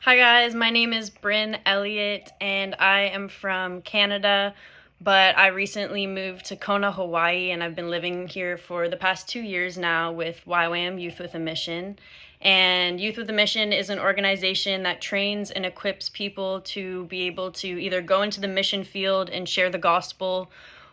Hi guys, my name is Bryn, Elliott, and I am from Canada, but I recently moved to Kona, Hawaii, and I've been living here for the past 2 years now with YWAM, Youth with a Mission. And Youth with a Mission is an organization that trains and equips people to be able to either go into the mission field and share the gospel,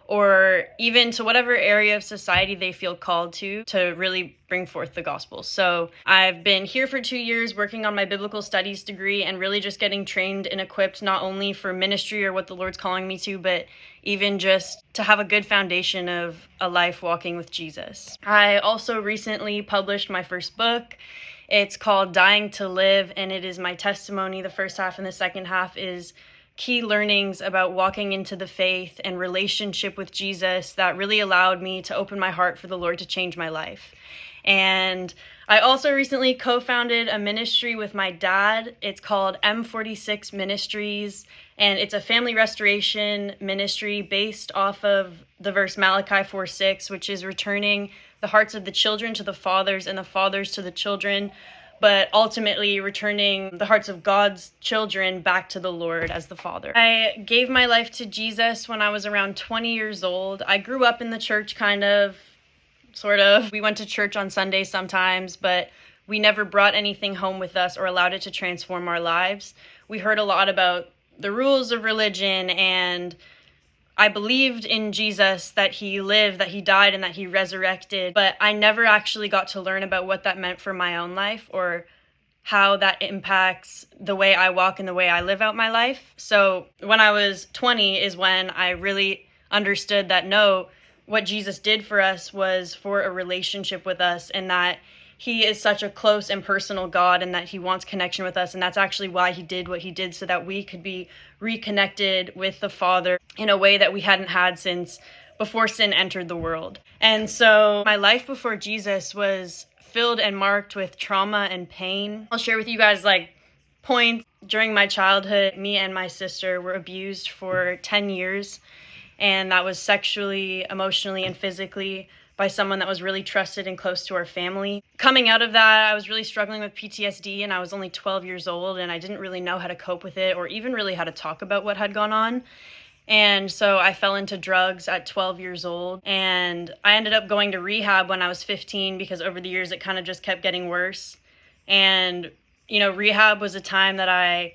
or even to whatever area of society they feel called to really bring forth the gospel. So I've been here for 2 years working on my biblical studies degree and really just getting trained and equipped not only for ministry or what the Lord's calling me to, but even just to have a good foundation of a life walking with Jesus. I also recently published my first book. It's called Dying to Live, and it is my testimony. The first half and the second half is key learnings about walking into the faith and relationship with Jesus that really allowed me to open my heart for the Lord to change my life. And I also recently co-founded a ministry with my dad. It's called M46 Ministries, and it's a family restoration ministry based off of the verse Malachi 4:6, which is returning the hearts of the children to the fathers and the fathers to the children, but ultimately returning the hearts of God's children back to the Lord as the Father. I gave my life to Jesus when I was around 20 years old. I grew up in the church sort of. We went to church on Sundays sometimes, but we never brought anything home with us or allowed it to transform our lives. We heard a lot about the rules of religion, and I believed in Jesus, that he lived, that he died, and that he resurrected, but I never actually got to learn about what that meant for my own life or how that impacts the way I walk and the way I live out my life. So when I was 20 is when I really understood that no, what Jesus did for us was for a relationship with us, and that he is such a close and personal God, and that he wants connection with us. And that's actually why he did what he did, so that we could be reconnected with the Father in a way that we hadn't had since before sin entered the world. And so my life before Jesus was filled and marked with trauma and pain. I'll share with you guys points. During my childhood, me and my sister were abused for 10 years. And that was sexually, emotionally, and physically by someone that was really trusted and close to our family. Coming out of that, I was really struggling with PTSD, and I was only 12 years old, and I didn't really know how to cope with it or even really how to talk about what had gone on. And so I fell into drugs at 12 years old, and I ended up going to rehab when I was 15 because over the years it kind of just kept getting worse. And, rehab was a time that I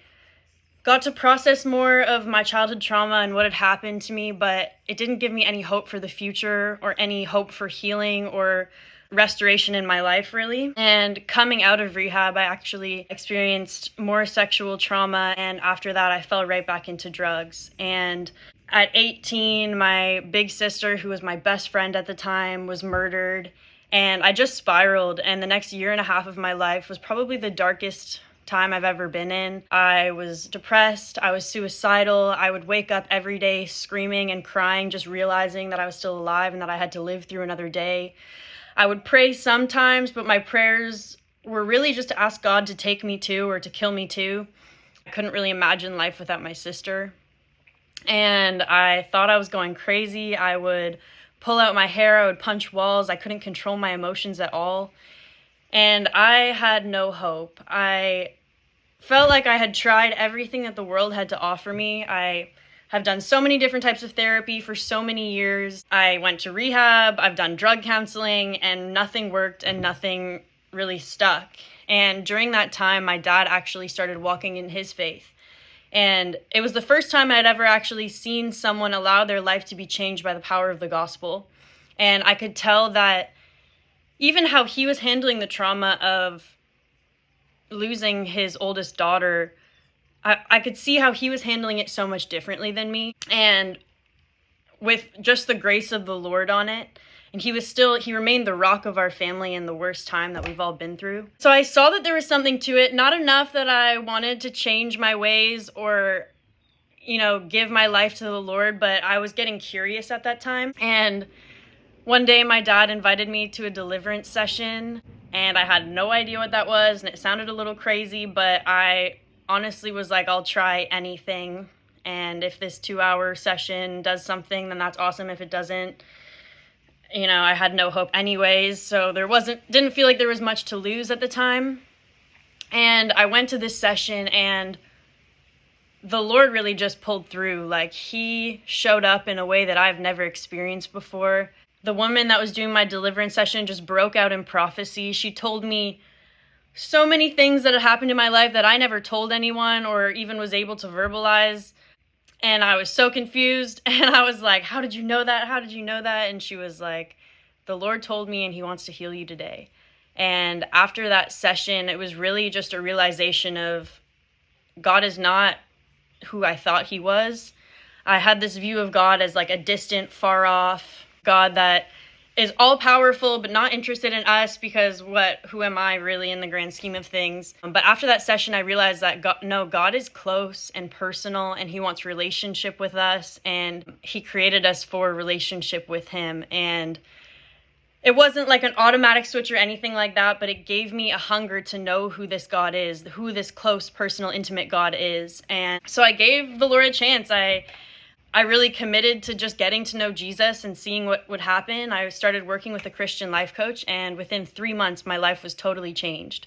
got to process more of my childhood trauma and what had happened to me, but it didn't give me any hope for the future or any hope for healing or restoration in my life, really. And coming out of rehab, I actually experienced more sexual trauma, and after that, I fell right back into drugs. And at 18, my big sister, who was my best friend at the time, was murdered, and I just spiraled, and the next year and a half of my life was probably the darkest time I've ever been in. I was depressed, I was suicidal, I would wake up every day screaming and crying, just realizing that I was still alive and that I had to live through another day. I would pray sometimes, but my prayers were really just to ask God to take me too, or to kill me too. I couldn't really imagine life without my sister. And I thought I was going crazy. I would pull out my hair, I would punch walls, I couldn't control my emotions at all. And I had no hope. I felt like I had tried everything that the world had to offer me. I have done so many different types of therapy for so many years. I went to rehab, I've done drug counseling, and nothing worked and nothing really stuck. And during that time, my dad actually started walking in his faith. And it was the first time I'd ever actually seen someone allow their life to be changed by the power of the gospel. And I could tell that even how he was handling the trauma of losing his oldest daughter, I could see how he was handling it so much differently than me. And with just the grace of the Lord on it, and he remained the rock of our family in the worst time that we've all been through. So I saw that there was something to it, not enough that I wanted to change my ways or, give my life to the Lord, but I was getting curious at that time. And one day my dad invited me to a deliverance session, and I had no idea what that was, and it sounded a little crazy, but I honestly was like, I'll try anything, and if this 2-hour session does something, then that's awesome. If it doesn't, I had no hope anyways, so didn't feel like there was much to lose at the time. And I went to this session, and the Lord really just pulled through. Like, he showed up in a way that I've never experienced before. The woman that was doing my deliverance session just broke out in prophecy. She told me so many things that had happened in my life that I never told anyone or even was able to verbalize. And I was so confused. And I was like, how did you know that? How did you know that? And she was like, the Lord told me, and he wants to heal you today. And after that session, it was really just a realization of God is not who I thought he was. I had this view of God as like a distant, far off God that is all powerful but not interested in us, because who am I really in the grand scheme of things? But after that session, I realized that God is close and personal, and he wants relationship with us, and he created us for a relationship with him. And it wasn't like an automatic switch or anything like that, but it gave me a hunger to know who this God is, who this close, personal, intimate God is. And so I gave the Lord a chance. I really committed to just getting to know Jesus and seeing what would happen. I started working with a Christian life coach, and within 3 months, my life was totally changed.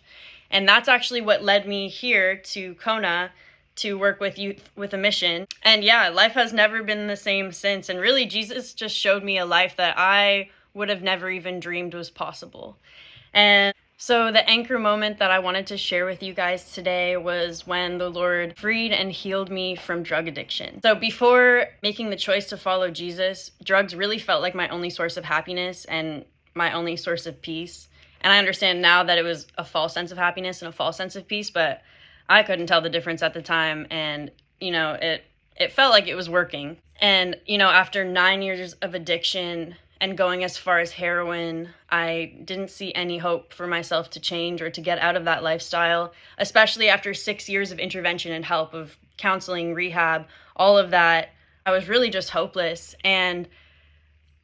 And that's actually what led me here to Kona to work with youth with a mission. And yeah, life has never been the same since. And really, Jesus just showed me a life that I would have never even dreamed was possible. And so the anchor moment that I wanted to share with you guys today was when the Lord freed and healed me from drug addiction. So before making the choice to follow Jesus, drugs really felt like my only source of happiness and my only source of peace. And I understand now that it was a false sense of happiness and a false sense of peace, but I couldn't tell the difference at the time. And, it felt like it was working. And, after 9 years of addiction and going as far as heroin, I didn't see any hope for myself to change or to get out of that lifestyle, especially after 6 years of intervention and help, of counseling, rehab, all of that. I was really just hopeless. And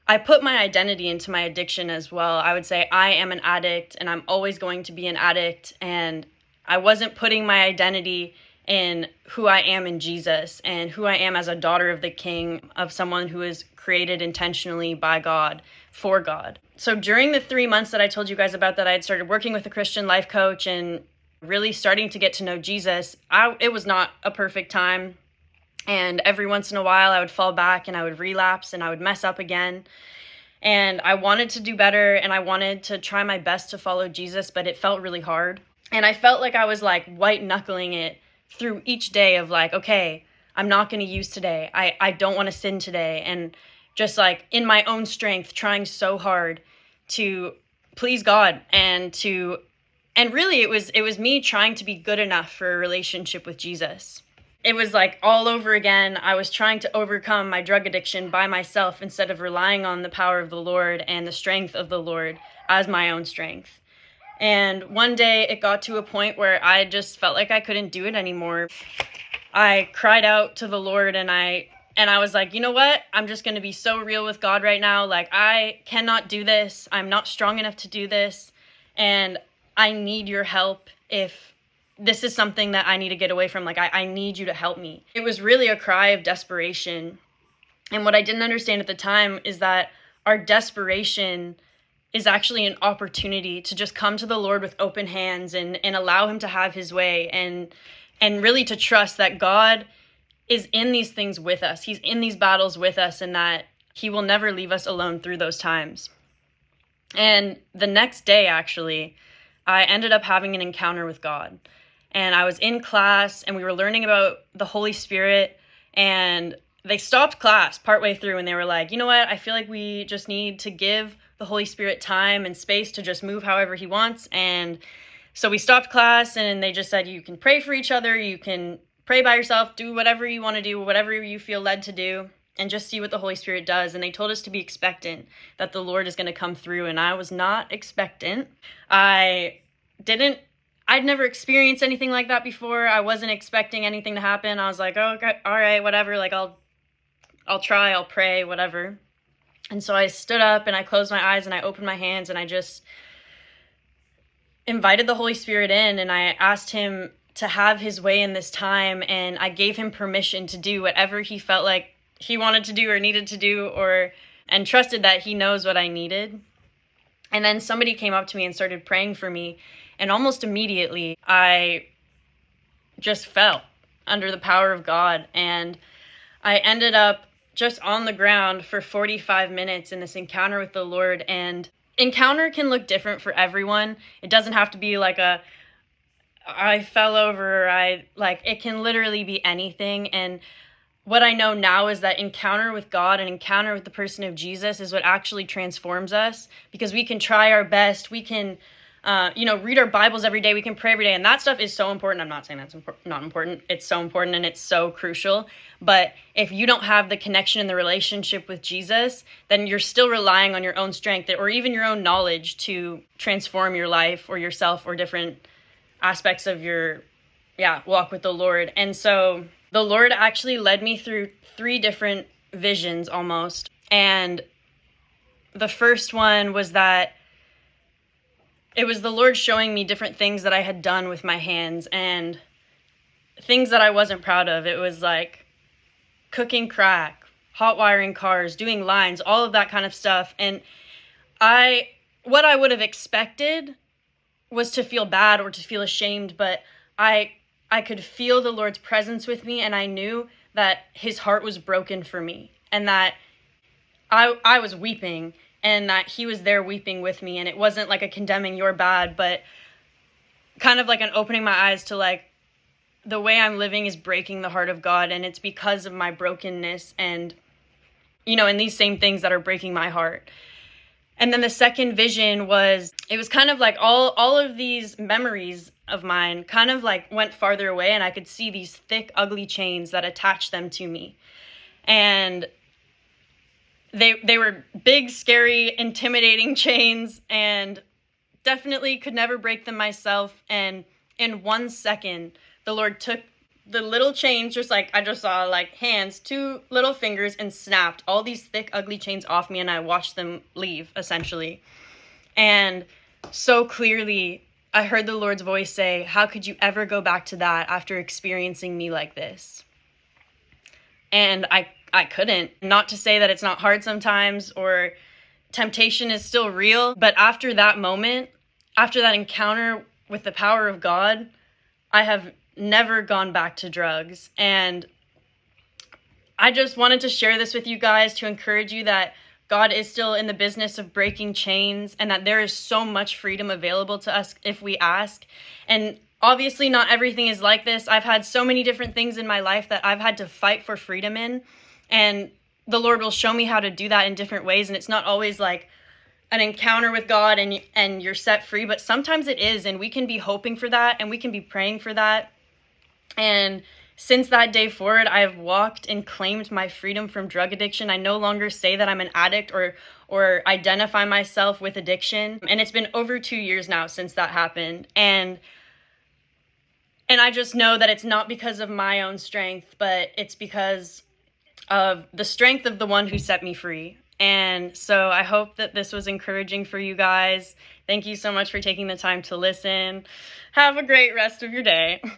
I put my identity into my addiction as well. I would say I am an addict, and I'm always going to be an addict. And I wasn't putting my identity in who I am in Jesus and who I am as a daughter of the King, of someone who is created intentionally by God, for God. So during the 3 months that I told you guys about, that I had started working with a Christian life coach and really starting to get to know Jesus, it was not a perfect time. And every once in a while I would fall back and I would relapse and I would mess up again. And I wanted to do better, and I wanted to try my best to follow Jesus, but it felt really hard. And I felt like I was like white knuckling it through each day of like, okay, I'm not going to use today. I don't want to sin today. And just like in my own strength, trying so hard to please God and really it was me trying to be good enough for a relationship with Jesus. It was like all over again. I was trying to overcome my drug addiction by myself instead of relying on the power of the Lord and the strength of the Lord as my own strength. And one day it got to a point where I just felt like I couldn't do it anymore. I cried out to the Lord, and I was like, you know what? I'm just going to be so real with God right now. Like, I cannot do this. I'm not strong enough to do this. And I need your help if this is something that I need to get away from. Like, I need you to help me. It was really a cry of desperation. And what I didn't understand at the time is that our desperation is actually an opportunity to just come to the Lord with open hands and allow him to have his way, and really to trust that God is in these things with us. He's in these battles with us, and that he will never leave us alone through those times. And the next day, actually, I ended up having an encounter with God. And I was in class, and we were learning about the Holy Spirit, and they stopped class partway through, and they were like, you know what? I feel like we just need to give the Holy Spirit time and space to just move however he wants. And so we stopped class, and they just said, you can pray for each other, you can pray by yourself, do whatever you want to do, whatever you feel led to do, and just see what the Holy Spirit does. And they told us to be expectant, that the Lord is going to come through. And I was not expectant. I'd never experienced anything like that before. I wasn't expecting anything to happen. I was like, oh, okay, all right, whatever. Like, I'll try, I'll pray, whatever. And so I stood up and I closed my eyes and I opened my hands and I just invited the Holy Spirit in, and I asked him to have his way in this time, and I gave him permission to do whatever he felt like he wanted to do or needed to do, and trusted that he knows what I needed. And then somebody came up to me and started praying for me, And almost immediately, I just fell under the power of God. And I ended up just on the ground for 45 minutes in this encounter with the Lord. And encounter can look different for everyone. It doesn't have to be like I fell over, it can literally be anything. And what I know now is that encounter with God and encounter with the person of Jesus is what actually transforms us, because we can try our best. We can, read our Bibles every day. We can pray every day. And that stuff is so important. I'm not saying that's not important. It's so important and it's so crucial. But if you don't have the connection and the relationship with Jesus, then you're still relying on your own strength or even your own knowledge to transform your life or yourself or different aspects of your walk with the Lord. And so the Lord actually led me through 3 different visions almost. And the first one was that it was the Lord showing me different things that I had done with my hands and things that I wasn't proud of. It was like cooking crack, hot wiring cars, doing lines, all of that kind of stuff. And what I would have expected was to feel bad or to feel ashamed, but I could feel the Lord's presence with me, and I knew that his heart was broken for me, and that I was weeping, and that he was there weeping with me. And it wasn't like a condemning, you're bad, but kind of like an opening my eyes to like the way I'm living is breaking the heart of God, and it's because of my brokenness and and these same things that are breaking my heart. And then the second vision it was kind of like all of these memories of mine kind of like went farther away, and I could see these thick, ugly chains that attached them to me. And they were big, scary, intimidating chains, and definitely could never break them myself. And in 1 second, the Lord took the little chains, just like I just saw, like hands, 2 little fingers, and snapped all these thick, ugly chains off me, and I watched them leave, essentially. And so clearly, I heard the Lord's voice say, how could you ever go back to that after experiencing me like this? And I couldn't. Not to say that it's not hard sometimes, or temptation is still real, but after that moment, after that encounter with the power of God, I have never gone back to drugs. And I just wanted to share this with you guys to encourage you that God is still in the business of breaking chains, and that there is so much freedom available to us if we ask. And obviously not everything is like this. I've had so many different things in my life that I've had to fight for freedom in, and the Lord will show me how to do that in different ways. And it's not always like an encounter with God and you're set free, but sometimes it is, and we can be hoping for that, and we can be praying for that. And since that day forward, I have walked and claimed my freedom from drug addiction. I no longer say that I'm an addict or identify myself with addiction. And it's been over 2 years now since that happened. And I just know that it's not because of my own strength, but it's because of the strength of the one who set me free. And so I hope that this was encouraging for you guys. Thank you so much for taking the time to listen. Have a great rest of your day.